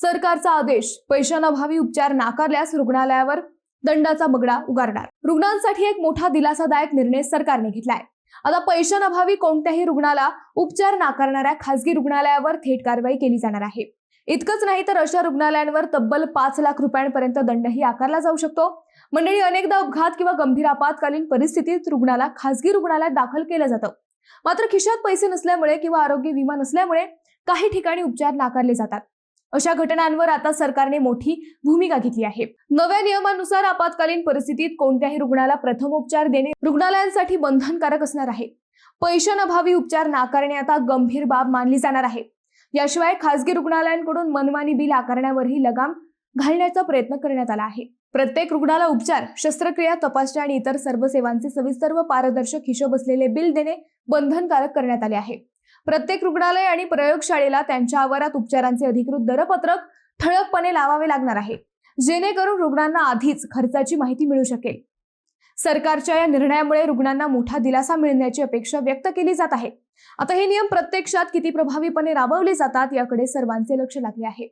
सरकारचा आदेश, पैशांअभावी उपचार नाकारल्यास रुग्णालयावर दंडाचा बगडा उगारणार। रुग्णांसाठी एक मोठा दिलासादायक निर्णय सरकारने घेतलाय। आता पैशांअभावी कोणत्याही रुग्णाला उपचार नाकारणाऱ्या खासगी रुग्णालयावर थेट कारवाई केली जाणार आहे। इतकंच नाही तर अशा रुग्णालयांवर तब्बल 5 लाख रुपयांपर्यंत दंडही आकारला जाऊ शकतो। मंडळी, अनेकदा अपघात किंवा गंभीर आपत्कालीन परिस्थितीत रुग्णाला खासगी रुग्णालयात दाखल केलं जातं, मात्र खिशात पैसे नसल्यामुळे किंवा आरोग्य विमा नसल्यामुळे काही ठिकाणी उपचार नाकारले जातात। अशा घटनांवर आता सरकारने मोठी भूमिका घेतली आहे। नव्या नियमानुसार आपत्कालीन परिस्थितीत कोणत्याही रुग्णाला प्रथम उपचार देणे रुग्णालयांसाठी बंधनकारक असणार आहे। पैशांअभावी उपचार नाकारणे आता गंभीर बाब मानली जाणार आहे। याशिवाय खासगी रुग्णालयांकडून मनमानी बिल आकारण्यावरही लगाम घालण्याचा प्रयत्न करण्यात आला आहे। प्रत्येक रुग्णाला उपचार, शस्त्रक्रिया, तपासण्या आणि इतर सर्व सेवांचे सविस्तर व पारदर्शक हिशोब असलेले बिल देणे बंधनकारक करण्यात आले आहे। प्रत्येक रुग्णालय आणि प्रयोगशाळेला त्यांच्या आवारात उपचारांचे अधिकृत दरपत्रक ठळकपणे लावावे लागणार आहे, जेणेकरून रुग्णांना आधीच खर्चाची माहिती मिळू शकेल। सरकारच्या या निर्णयामुळे रुग्णांना मोठा दिलासा मिळण्याची अपेक्षा व्यक्त केली जात आहे। आता हे नियम प्रत्यक्षात किती प्रभावीपणे राबवले जातात याकडे सर्वांचे लक्ष लागले आहे।